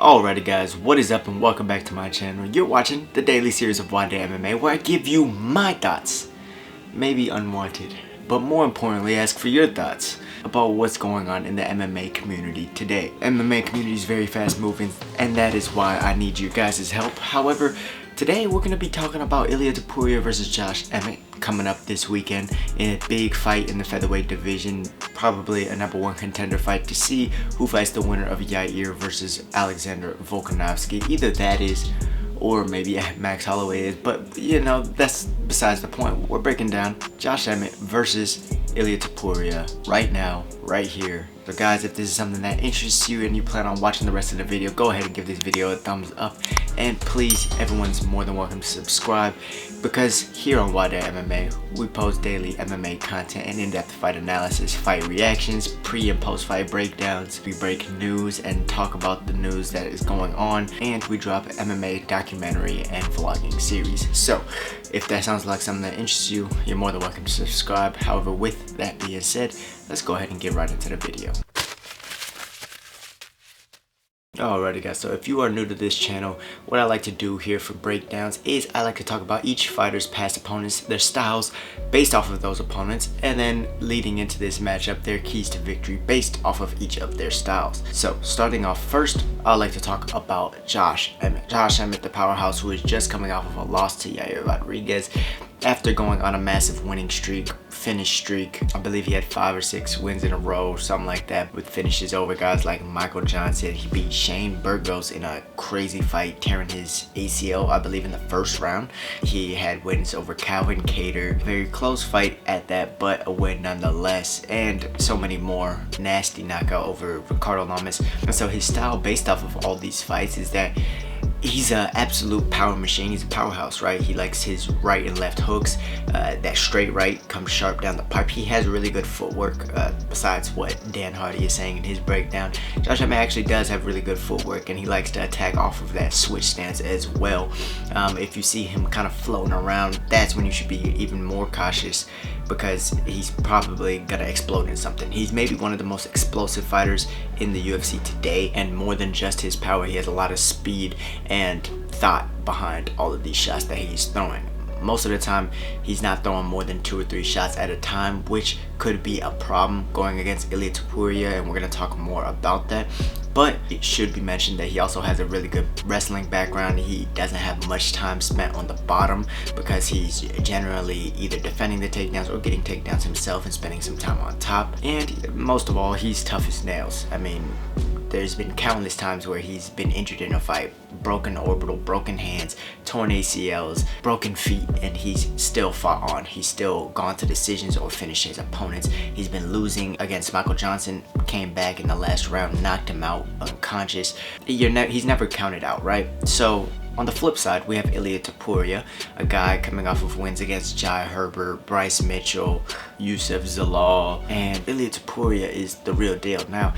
Alrighty guys, what is up and welcome back to my channel. You're watching the daily series of Nwadei MMA where I give you my thoughts, maybe unwanted, but more importantly ask for your thoughts about what's going on in the MMA community today. MMA community is very fast moving and that is why I need your guys' help. However, today we're going to be talking about Ilia Topuria versus Josh Emmett coming up this weekend in a big fight in the featherweight division. Probably a #1 contender fight to see who fights the winner of Yair versus Alexander Volkanovski. Either that is, or maybe Max Holloway is, but you know, that's besides the point. We're breaking down Josh Emmett versus Ilia Topuria right now, right here. So guys, if this is something that interests you and you plan on watching the rest of the video, go ahead and give this video a thumbs up. And please, everyone's more than welcome to subscribe, because here on Nwadei MMA, we post daily MMA content and in-depth fight analysis, fight reactions, pre and post-fight breakdowns. We break news and talk about the news that is going on, and we drop MMA documentary and vlogging series. So if that sounds like something that interests you, you're more than welcome to subscribe. However, with that being said, let's go ahead and get right into the video. Alrighty guys, so if you are new to this channel, what I like to do here for breakdowns is I like to talk about each fighter's past opponents, their styles based off of those opponents, and then leading into this matchup, their keys to victory based off of each of their styles. So starting off first, I like to talk about Josh Emmett. Josh Emmett, the powerhouse, who is just coming off of a loss to Yair Rodriguez after going on a massive winning streak, finish streak. I believe he had 5 or 6 wins in a row, something like that, with finishes over guys like Michael Johnson. He beat Shane Burgos in a crazy fight, tearing his ACL, I believe, in the first round. He had wins over Calvin Kattar. Very close fight at that, but a win nonetheless, and so many more. Nasty knockout over Ricardo Lamas. And so his style based off of all these fights is that he's an absolute power machine. He's a powerhouse, right? He likes his right and left hooks. That straight right comes sharp down the pipe. He has really good footwork, besides what Dan Hardy is saying in his breakdown. Josh Emmett actually does have really good footwork, and he likes to attack off of that switch stance as well. If you see him kind of floating around, that's when you should be even more cautious, because he's probably gonna explode in something. He's maybe one of the most explosive fighters in the UFC today, and more than just his power, he has a lot of speed and thought behind all of these shots that he's throwing. Most of the time, he's not throwing more than 2 or 3 shots at a time, which could be a problem going against Ilia Topuria, and we're gonna talk more about that. But it should be mentioned that he also has a really good wrestling background. He doesn't have much time spent on the bottom because he's generally either defending the takedowns or getting takedowns himself and spending some time on top. And most of all, he's tough as nails. I mean, there's been countless times where he's been injured in a fight, broken orbital, broken hands, torn ACLs, broken feet, and he's still fought on. He's still gone to decisions or finished his opponents. He's been losing against Michael Johnson, came back in the last round, knocked him out unconscious. He's never counted out, right? So on the flip side, we have Ilia Topuria, a guy coming off of wins against Jai Herbert, Bryce Mitchell, Youssef Zalal, and Ilia Topuria is the real deal. Now,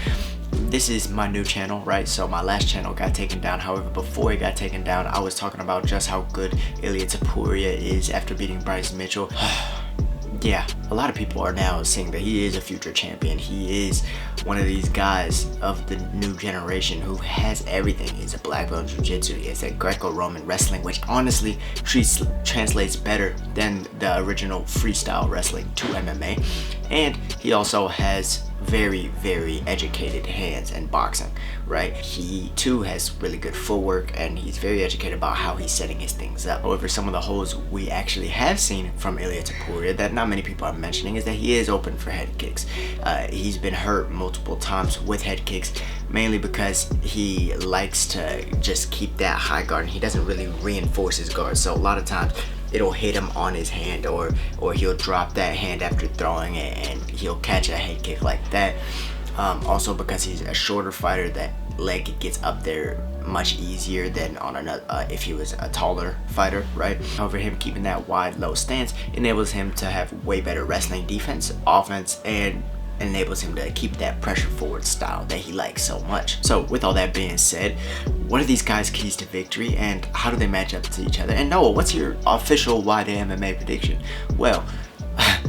this is my new channel, right? So my last channel got taken down. However, before it got taken down, I was talking about just how good Ilia Topuria is after beating Bryce Mitchell. Yeah, a lot of people are now seeing that he is a future champion. He is one of these guys of the new generation who has everything. He's a black belt in jiu-jitsu. He has that Greco-Roman wrestling, which honestly translates better than the original freestyle wrestling to MMA. And he also has very, very educated hands and boxing, right? He too has really good footwork, and he's very educated about how he's setting his things up. However, some of the holes we actually have seen from Ilia Topuria that not many people are mentioning is that he is open for head kicks. He's been hurt multiple times with head kicks, mainly because he likes to just keep that high guard, and he doesn't really reinforce his guard. So a lot of times it'll hit him on his hand, or he'll drop that hand after throwing it and he'll catch a head kick like that. Also because he's a shorter fighter, that leg gets up there much easier than on another if he was a taller fighter, right? However, him keeping that wide low stance enables him to have way better wrestling, defense, offense, and enables him to keep that pressure forward style that he likes so much. So with all that being said, what are these guys' keys to victory, and how do they match up to each other? And Noah, what's your official Nwadei MMA prediction? Well,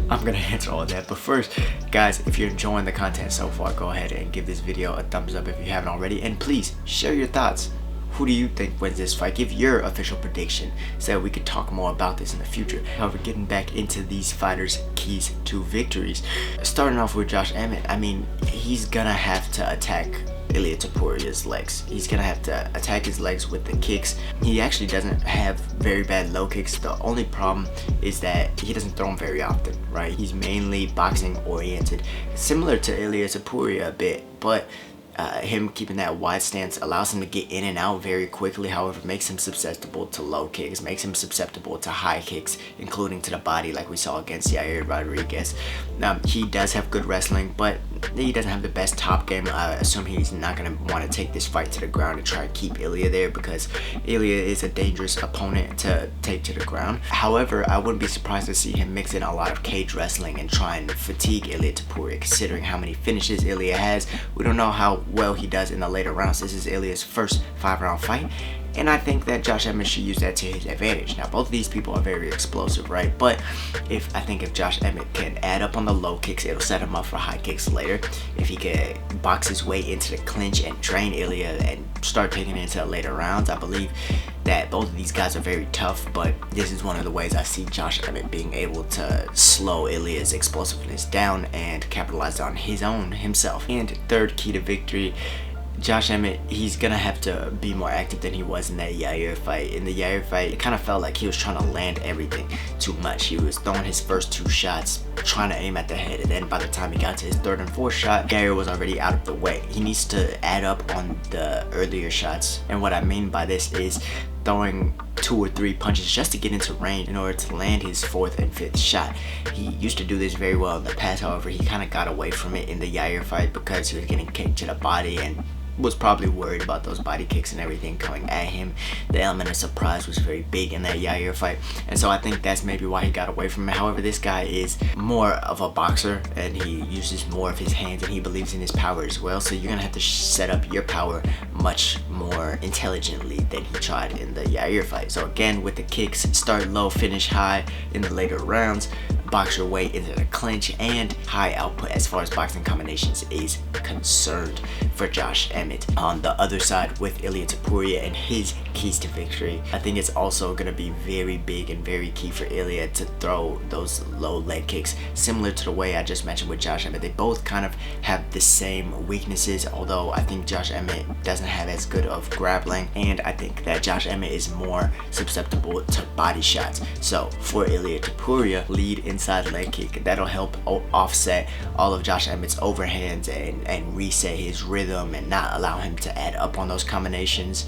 I'm gonna answer all of that. But first, guys, if you're enjoying the content so far, go ahead and give this video a thumbs up if you haven't already, and please share your thoughts. Who do you think wins this fight? Give your official prediction so that we could talk more about this in the future. However, getting back into these fighters' keys to victories. Starting off with Josh Emmett, I mean, he's gonna have to attack Ilia Topuria's legs. He's gonna have to attack his legs with the kicks. He actually doesn't have very bad low kicks. The only problem is that he doesn't throw them very often, right? He's mainly boxing oriented, similar to Ilia Topuria a bit, but him keeping that wide stance allows him to get in and out very quickly. However, makes him susceptible to low kicks, makes him susceptible to high kicks, including to the body, like we saw against Yair Rodriguez. He does have good wrestling, but he doesn't have the best top game. I assume he's not going to want to take this fight to the ground and try to keep Ilia there, because Ilia is a dangerous opponent to take to the ground. However, I wouldn't be surprised to see him mix in a lot of cage wrestling and try and fatigue Ilia Topuria, considering how many finishes Ilia has. We don't know how well he does in the later rounds. This is Ilia's first 5-round fight, and I think that Josh Emmett should use that to his advantage. Now, both of these people are very explosive, right? But I think if Josh Emmett can add up on the low kicks, it'll set him up for high kicks later. If he can box his way into the clinch and drain Ilia and start taking it into the later rounds, I believe that both of these guys are very tough. But this is one of the ways I see Josh Emmett being able to slow Ilia's explosiveness down and capitalize on his own himself. And third key to victory, Josh Emmett, he's gonna have to be more active than he was in that Yair fight. In the Yair fight, it kind of felt like he was trying to land everything too much. He was throwing his first 2 shots, trying to aim at the head, and then by the time he got to his 3rd and 4th shot, Yair was already out of the way. He needs to add up on the earlier shots, and what I mean by this is throwing 2 or 3 punches just to get into range in order to land his 4th and 5th shot. He used to do this very well in the past. However, he kind of got away from it in the Yair fight because he was getting kicked to the body and was probably worried about those body kicks and everything coming at him. The element of surprise was very big in that Yair fight, and so I think that's maybe why he got away from it. However, this guy is more of a boxer and he uses more of his hands and he believes in his power as well, so you're gonna have to set up your power much more intelligently than he tried in the Yair fight. So again, with the kicks, start low, finish high in the later rounds, box your way into the clinch, and high output as far as boxing combinations is concerned for Josh Emmett. On the other side, with Ilia Topuria and his keys to victory, I think it's also going to be very big and very key for Ilia to throw those low leg kicks, similar to the way I just mentioned with Josh Emmett. They both kind of have the same weaknesses, although I think Josh Emmett doesn't have as good of grappling, and I think that Josh Emmett is more susceptible to body shots. So for Ilia Topuria, lead inside leg kick, that'll help offset all of Josh Emmett's overhands and reset his rhythm and not allow him to add up on those combinations.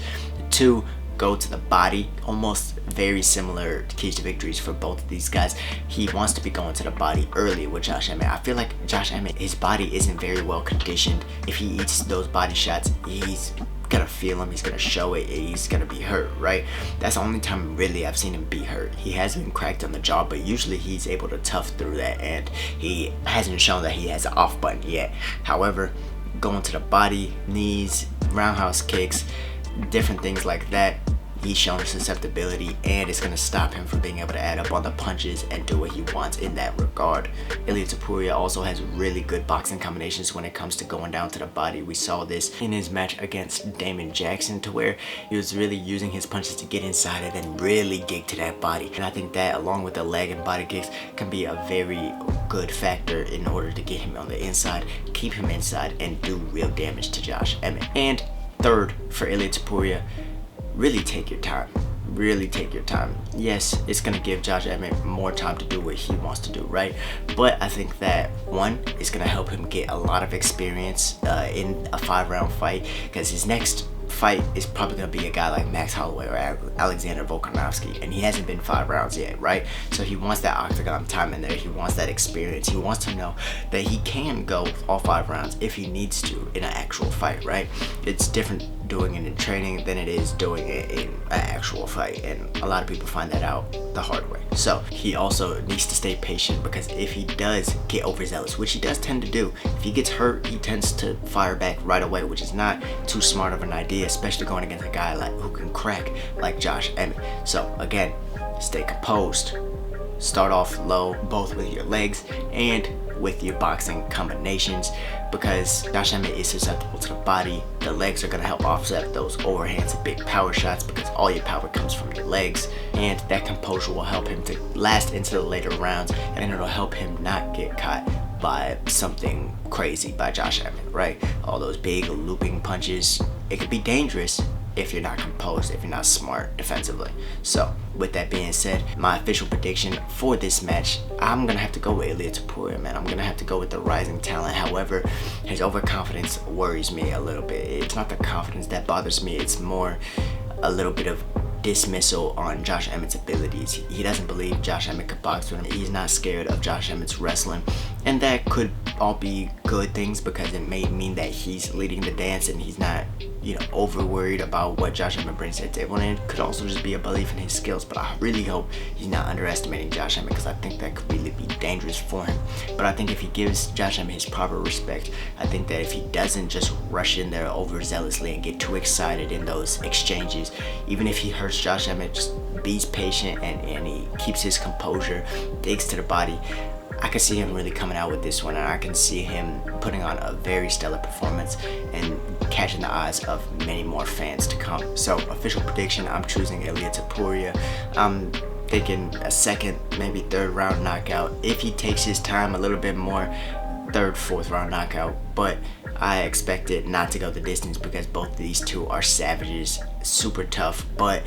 2, go to the body. Almost very similar keys to victories for both of these guys. He wants to be going to the body early with Josh Emmett. I feel like Josh Emmett, his body isn't very well conditioned. If he eats those body shots, he's gonna feel him, he's gonna show it, he's gonna be hurt, right? That's the only time really I've seen him be hurt. He has been cracked on the jaw, but usually he's able to tough through that, and he hasn't shown that he has an off button yet. However, going to the body, knees, roundhouse kicks, different things like that, he's shown susceptibility, and it's going to stop him from being able to add up on the punches and do what he wants in that regard. Ilia Topuria also has really good boxing combinations when it comes to going down to the body. We saw this in his match against Damon Jackson, to where he was really using his punches to get inside and then really get to that body. And I think that, along with the leg and body kicks, can be a very good factor in order to get him on the inside, keep him inside, and do real damage to Josh Emmett. And third, for Ilia Topuria, really take your time. Really take your time. Yes, it's gonna give Josh Emmett more time to do what he wants to do, right? But I think that, one, it's gonna help him get a lot of experience in a 5-round fight, because his next fight is probably going to be a guy like Max Holloway or Alexander Volkanovski, and he hasn't been 5 rounds yet, right? So he wants that octagon time in there. He wants that experience. He wants to know that he can go all 5 rounds if he needs to in an actual fight, right? It's different doing it in training than it is doing it in an actual fight, and a lot of people find that out the hard way. So he also needs to stay patient, because if he does get overzealous, which he does tend to do, if he gets hurt, he tends to fire back right away, which is not too smart of an idea, especially going against a guy like who can crack like Josh Emmett. So again, stay composed, start off low, both with your legs and with your boxing combinations, because Josh Emmett is susceptible to the body. The legs are going to help offset those overhands and big power shots, because all your power comes from your legs, and that composure will help him to last into the later rounds, and it'll help him not get caught by something crazy by Josh Emmett, right? All those big looping punches, it could be dangerous if you're not composed, if you're not smart defensively. So with that being said, my official prediction for this match, I'm gonna have to go with Ilia Topuria, man. I'm gonna have to go with the rising talent. However, his overconfidence worries me a little bit. It's not the confidence that bothers me, it's more a little bit of dismissal on Josh Emmett's abilities. He doesn't believe Josh Emmett could box with him. He's not scared of Josh Emmett's wrestling, and that could all be good things, because it may mean that he's leading the dance and he's not, you know, over worried about what Josh Emmett brings to the table. And it could also just be a belief in his skills, but I really hope he's not underestimating Josh Emmett, because I think that could really be dangerous for him. But I think if he gives Josh Emmett his proper respect, I think that if he doesn't just rush in there overzealously and get too excited in those exchanges, even if he hurts Josh Emmett, just be patient and he keeps his composure, digs to the body, I can see him really coming out with this one, and I can see him putting on a very stellar performance and catching the eyes of many more fans to come. So official prediction, I'm choosing Ilia Topuria. I'm thinking a second, maybe third round knockout. If he takes his time a little bit more, third, fourth round knockout. But I expect it not to go the distance, because both of these two are savages, super tough, but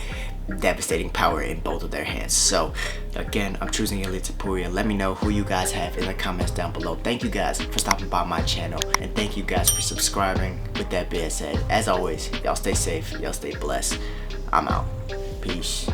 devastating power in both of their hands. So again, I'm choosing Ilia Topuria. Let me know who you guys have in the comments down below. Thank you guys for stopping by my channel, and thank you guys for subscribing. With that being said, as always, y'all stay safe, y'all stay blessed. I'm out. Peace.